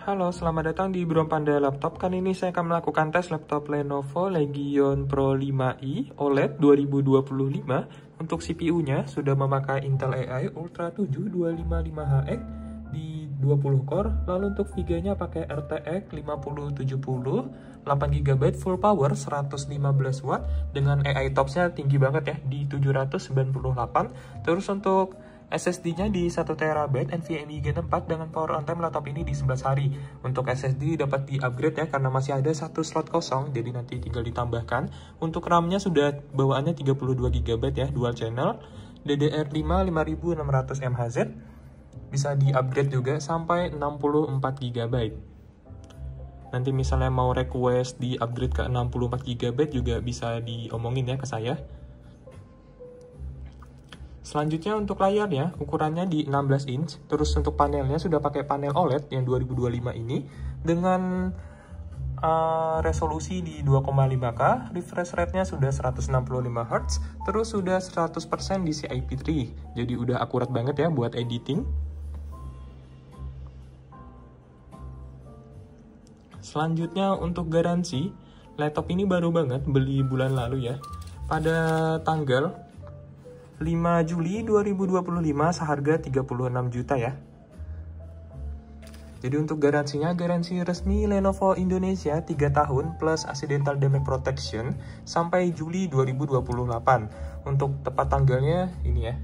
Halo, selamat datang di Bro Panda Laptop. Kali ini saya akan melakukan tes laptop Lenovo Legion Pro 5i OLED 2025. Untuk CPU-nya sudah memakai Intel AI Ultra 7 255HX di 20 core. Lalu untuk VGA-nya pakai RTX 5070, 8GB full power, 115 watt dengan AI TOPS-nya tinggi banget ya di 798. Terus untuk SSD-nya di 1TB NVMe Gen 4 dengan power on time laptop ini di 11 hari. Untuk SSD dapat di-upgrade ya karena masih ada satu slot kosong, jadi nanti tinggal ditambahkan. Untuk RAM-nya sudah bawaannya 32GB ya, dual channel, DDR5 5600 MHz. Bisa di-upgrade juga sampai 64GB. Nanti misalnya mau request di-upgrade ke 64GB juga bisa diomongin ya ke saya. Selanjutnya untuk layarnya, ukurannya di 16 inch. Terus untuk panelnya sudah pakai panel OLED yang 2025 ini dengan resolusi di 2,5K, refresh rate-nya sudah 165Hz, terus sudah 100% DCI-P3. Jadi udah akurat banget ya buat editing. Selanjutnya untuk garansi, laptop ini baru banget beli bulan lalu ya. Pada tanggal 5 Juli 2025 seharga 36 juta ya. Jadi untuk garansinya, garansi resmi Lenovo Indonesia 3 tahun plus accidental damage protection sampai Juli 2028. Untuk tepat tanggalnya ini ya.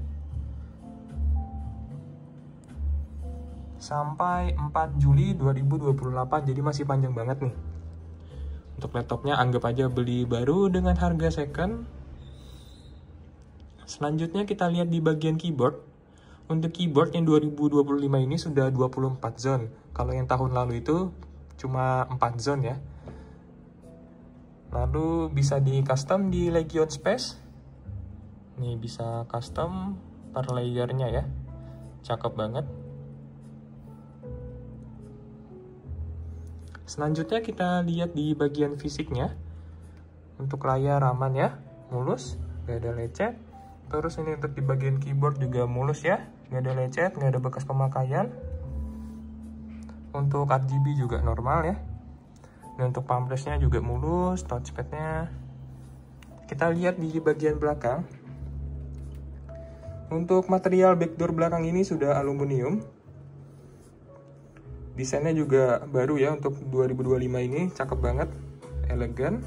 Sampai 4 Juli 2028, jadi masih panjang banget nih. Untuk laptopnya anggap aja beli baru dengan harga second. Selanjutnya kita lihat di bagian keyboard. Untuk keyboard yang 2025 ini sudah 24 zone. Kalau yang tahun lalu itu cuma 4 zone ya. Lalu bisa di custom di Legion Space. Nih bisa custom per layernya ya. Cakep banget. Selanjutnya kita lihat di bagian fisiknya. Untuk layar aman ya, mulus, gak ada lecet. Terus ini untuk di bagian keyboard juga mulus ya, nggak ada lecet, nggak ada bekas pemakaian. Untuk RGB juga normal ya. Dan untuk palm press-nya juga mulus, touchpad-nya. Kita lihat di bagian belakang. Untuk material backdoor belakang ini sudah aluminium. Desainnya juga baru ya untuk 2025 ini, cakep banget, elegan.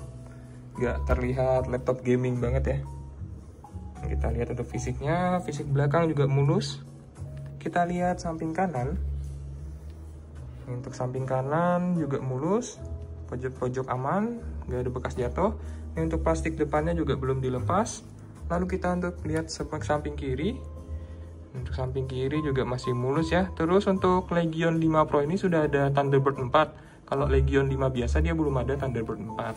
Nggak terlihat laptop gaming banget ya. Kita lihat untuk fisiknya, fisik belakang juga mulus. Kita lihat samping kanan. Untuk samping kanan juga mulus, pojok-pojok aman, nggak ada bekas jatuh. Ini untuk plastik depannya juga belum dilepas. Lalu kita untuk lihat samping kiri. Untuk samping kiri juga masih mulus ya. Terus untuk Legion 5 Pro ini sudah ada Thunderbird 4. Kalau Legion 5 biasa dia belum ada Thunderbird 4.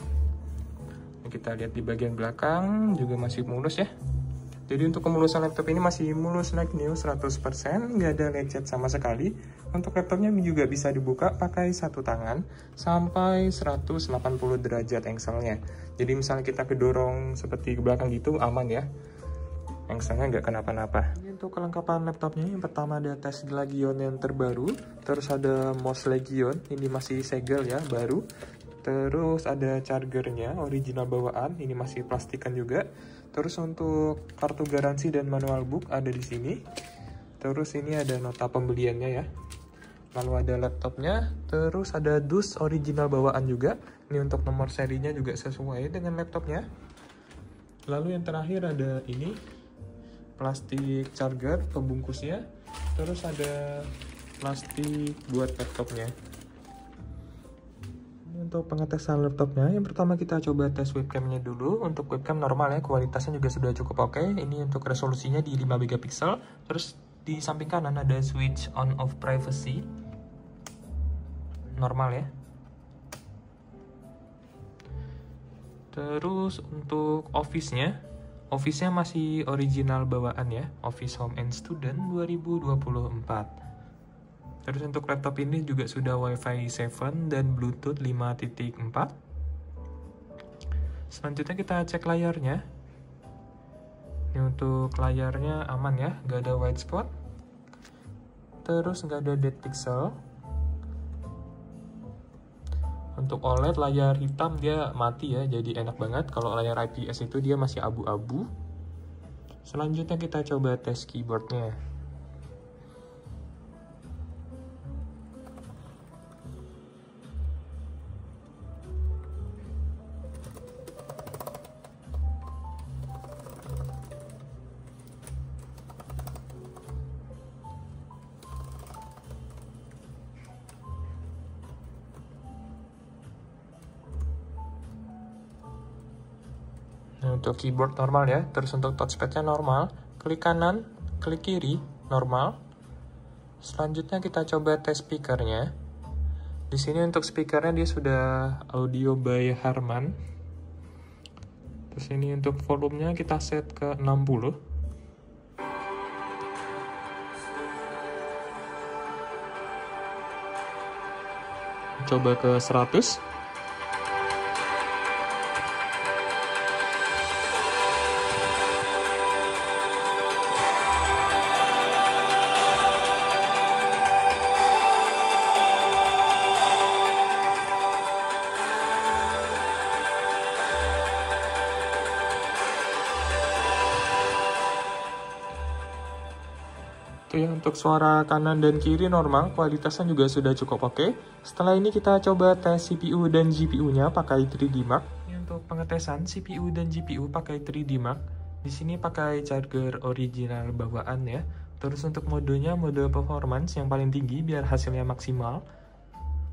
Ini kita lihat di bagian belakang juga masih mulus ya. Jadi untuk kemulusan laptop ini masih mulus like new 100%, nggak ada lecet sama sekali. Untuk laptopnya juga bisa dibuka pakai satu tangan sampai 180 derajat engselnya. Jadi misalnya kita kedorong seperti ke belakang gitu aman ya, engselnya nggak kenapa-napa. Ini untuk kelengkapan laptopnya, yang pertama ada tes Legion yang terbaru, terus ada mouse Legion, ini masih segel ya, baru. Terus ada chargernya, original bawaan, ini masih plastikan juga. Terus untuk kartu garansi dan manual book ada di sini. Terus ini ada nota pembeliannya ya. Lalu ada laptopnya, terus ada dus original bawaan juga. Ini untuk nomor serinya juga sesuai dengan laptopnya. Lalu yang terakhir ada ini, plastik charger pembungkusnya. Terus ada plastik buat laptopnya. Untuk pengetesan laptopnya, yang pertama kita coba tes webcamnya dulu. Untuk webcam normal ya, kualitasnya juga sudah cukup oke. Ini untuk resolusinya di 5 megapiksel. Terus di samping kanan ada switch on off privacy, normal ya. Terus untuk office-nya masih original bawaan ya, Office Home and Student 2024. Terus untuk laptop ini juga sudah Wi-Fi 7 dan Bluetooth 5.4. Selanjutnya kita cek layarnya. Ini untuk layarnya aman ya, nggak ada white spot. Terus nggak ada dead pixel. Untuk OLED layar hitam dia mati ya, jadi enak banget. Kalau layar IPS itu dia masih abu-abu. Selanjutnya kita coba tes keyboardnya. Nah, untuk keyboard normal ya, terus untuk touchpadnya normal, klik kanan, klik kiri, normal. Selanjutnya kita coba tes speakernya. Di sini untuk speakernya dia sudah audio by Harman. Terus ini untuk volumenya kita set ke 60. Coba ke 100. Itu ya, untuk suara kanan dan kiri normal, kualitasnya juga sudah cukup oke. Setelah ini kita coba tes CPU dan GPU-nya pakai 3D Mark. Ini untuk pengetesan CPU dan GPU pakai 3D Mark. Di sini pakai charger original bawaan ya. Terus untuk modenya mode performance yang paling tinggi biar hasilnya maksimal.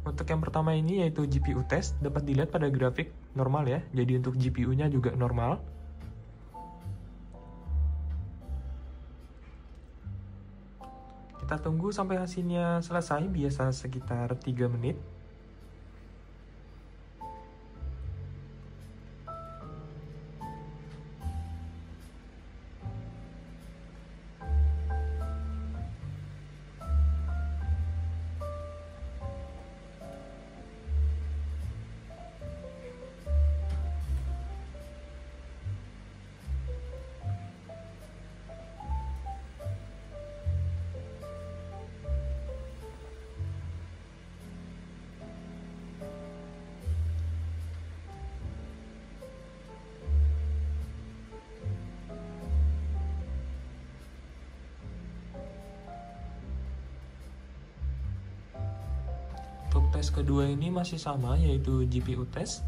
Untuk yang pertama ini yaitu GPU test, dapat dilihat pada grafik normal ya. Jadi untuk GPU-nya juga normal. Kita tunggu sampai hasilnya selesai, biasa sekitar 3 menit. Untuk tes kedua ini masih sama, yaitu GPU test.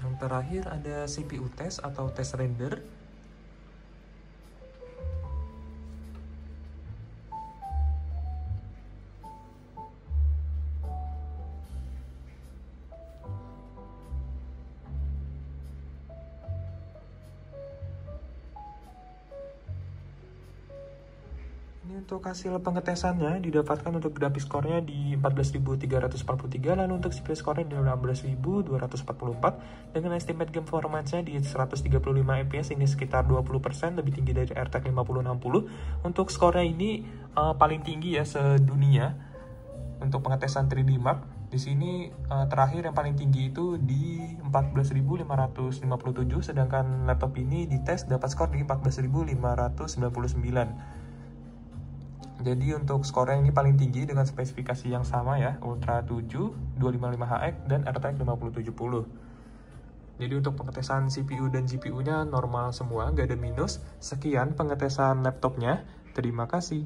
Yang terakhir ada CPU test atau test render. Ini untuk hasil pengetesannya didapatkan untuk grafik skornya di 14.343, lalu untuk CPU skornya di 16.244 dengan estimate game performance-nya di 135 fps, ini sekitar 20% lebih tinggi dari RTX 5060. Untuk skornya ini paling tinggi ya sedunia. Untuk pengetesan 3D Mark, di sini terakhir yang paling tinggi itu di 14.557, sedangkan laptop ini dites dapat skor di 14.599. Jadi untuk skornya ini paling tinggi dengan spesifikasi yang sama ya, Ultra 7, 255HX, dan RTX 5070. Jadi untuk pengetesan CPU dan GPU-nya normal semua, nggak ada minus. Sekian pengetesan laptopnya. Terima kasih.